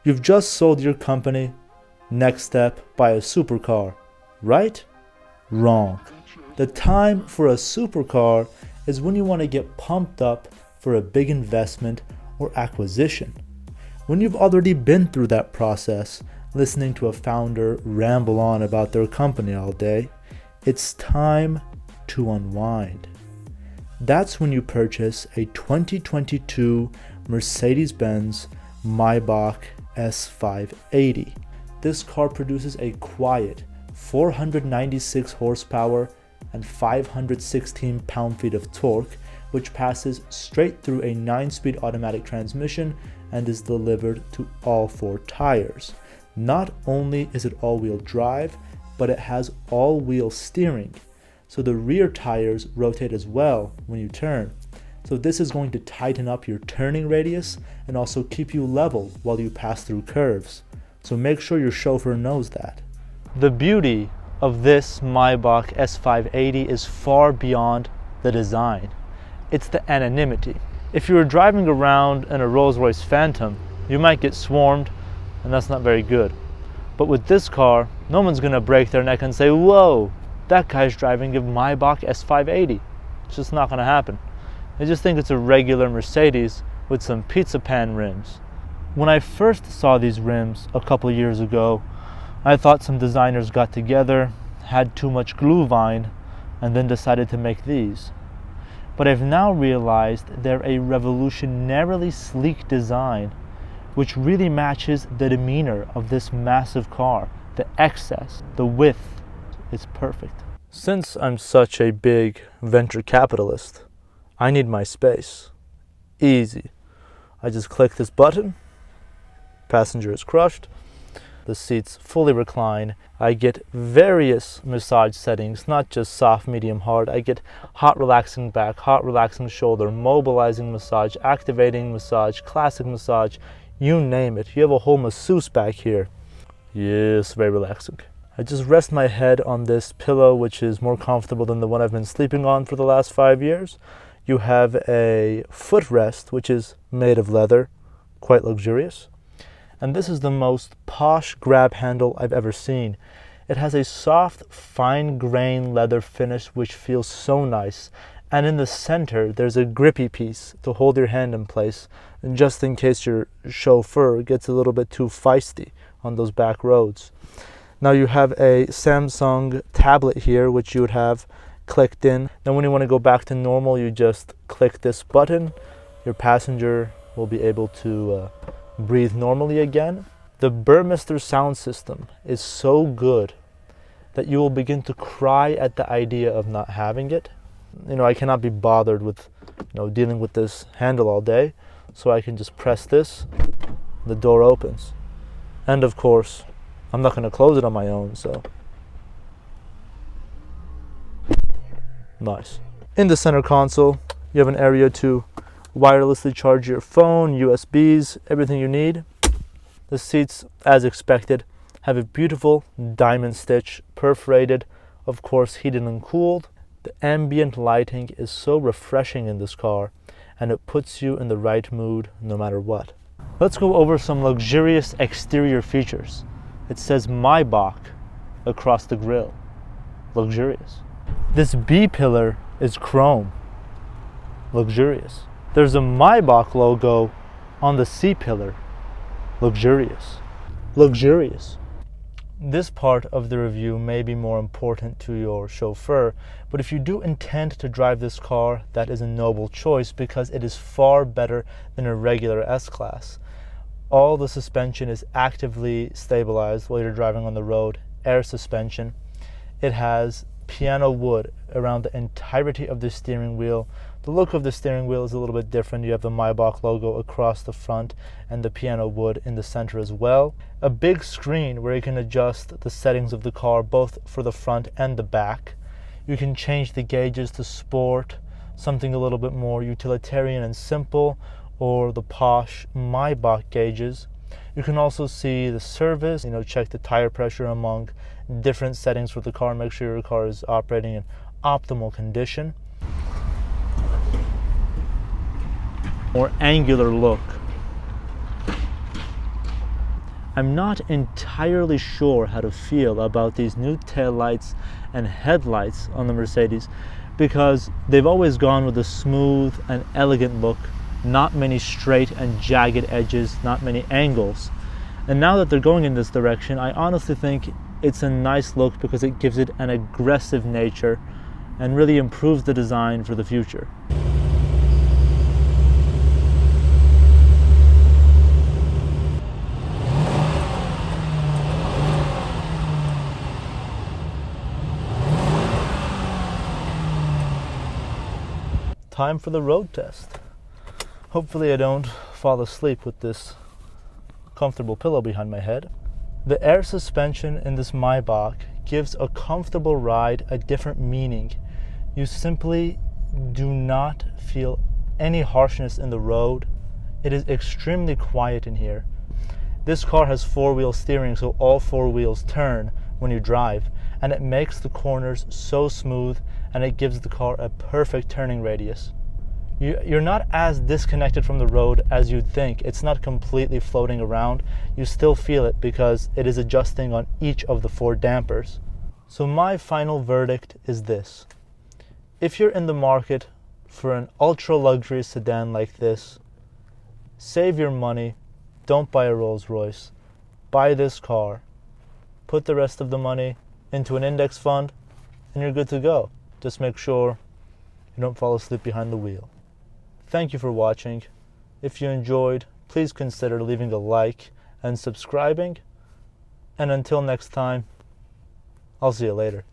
You've just sold your company. Next step, buy a supercar, right? Wrong. The time for a supercar is when you want to get pumped up for a big investment or acquisition. When you've already been through that process, listening to a founder ramble on about their company all day, it's time to unwind. That's when you purchase a 2022 Mercedes-Benz Maybach S580. This car produces a quiet 496 horsepower and 516 pound-feet of torque, which passes straight through a 9-speed automatic transmission and is delivered to all 4 tires. Not only is it all-wheel drive, but it has all-wheel steering, so the rear tires rotate as well when you turn. So this is going to tighten up your turning radius and also keep you level while you pass through curves. So make sure your chauffeur knows that. The beauty of this Maybach S580 is far beyond the design. It's the anonymity. If you were driving around in a Rolls-Royce Phantom, you might get swarmed, and that's not very good. But with this car, no one's gonna break their neck and say, whoa, that guy's driving a Maybach S580. It's just not gonna happen. They just think it's a regular Mercedes with some pizza pan rims. When I first saw these rims a couple years ago, I thought some designers got together, had too much glue vine, and then decided to make these. But I've now realized they're a revolutionarily sleek design which really matches the demeanor of this massive car. The excess, the width is perfect. Since I'm such a big venture capitalist, I need my space. Easy. I just click this button, passenger is crushed, the seats fully recline. I get various massage settings, not just soft, medium, hard. I get hot relaxing back, hot relaxing shoulder, mobilizing massage, activating massage, classic massage, you name it. You have a whole masseuse back here. Yes, very relaxing. I just rest my head on this pillow, which is more comfortable than the one I've been sleeping on for the last 5 years. You have a footrest, which is made of leather, quite luxurious. And this is the most posh grab handle I've ever seen. It has a soft, fine grain leather finish which feels so nice. And in the center, there's a grippy piece to hold your hand in place, and just in case your chauffeur gets a little bit too feisty on those back roads. Now you have a Samsung tablet here, which you would have clicked in. Then when you want to go back to normal, you just click this button. Your passenger will be able to breathe normally again. The Burmester sound system is so good that you will begin to cry at the idea of not having it. You know, I cannot be bothered with, dealing with this handle all day, so I can just press this, the door opens. And of course, I'm not going to close it on my own, so. Nice. In the center console, you have an area to wirelessly charge your phone, USBs, everything you need. The seats, as expected, have a beautiful diamond stitch, perforated, of course heated and cooled. The ambient lighting is so refreshing in this car, and it puts you in the right mood no matter what. Let's go over some luxurious exterior features. It says Maybach across the grille. Luxurious. This B-pillar is chrome. Luxurious. There's a Maybach logo on the C-pillar. Luxurious. Luxurious. This part of the review may be more important to your chauffeur, but if you do intend to drive this car, that is a noble choice because it is far better than a regular S-Class. All the suspension is actively stabilized while you're driving on the road, air suspension. It has piano wood around the entirety of the steering wheel. The look of the steering wheel is a little bit different. You have the Maybach logo across the front and the piano wood in the center as well. A big screen where you can adjust the settings of the car both for the front and the back. You can change the gauges to sport, something a little bit more utilitarian and simple, or the posh Maybach gauges. You can also see the service, check the tire pressure among different settings for the car, make sure your car is operating in optimal condition. More angular look. I'm not entirely sure how to feel about these new taillights and headlights on the Mercedes, because they've always gone with a smooth and elegant look, not many straight and jagged edges, not many angles. And now that they're going in this direction, I honestly think it's a nice look because it gives it an aggressive nature and really improves the design for the future. Time for the road test. Hopefully I don't fall asleep with this comfortable pillow behind my head. The air suspension in this Maybach gives a comfortable ride a different meaning. You simply do not feel any harshness in the road. It is extremely quiet in here. This car has four-wheel steering, so all four wheels turn when you drive, and it makes the corners so smooth, and it gives the car a perfect turning radius. You're not as disconnected from the road as you'd think. It's not completely floating around. You still feel it because it is adjusting on each of the four dampers. So my final verdict is this. If you're in the market for an ultra luxury sedan like this, save your money. Don't buy a Rolls Royce. Buy this car. Put the rest of the money into an index fund and you're good to go. Just make sure you don't fall asleep behind the wheel. Thank you for watching. If you enjoyed, please consider leaving a like and subscribing. And until next time, I'll see you later.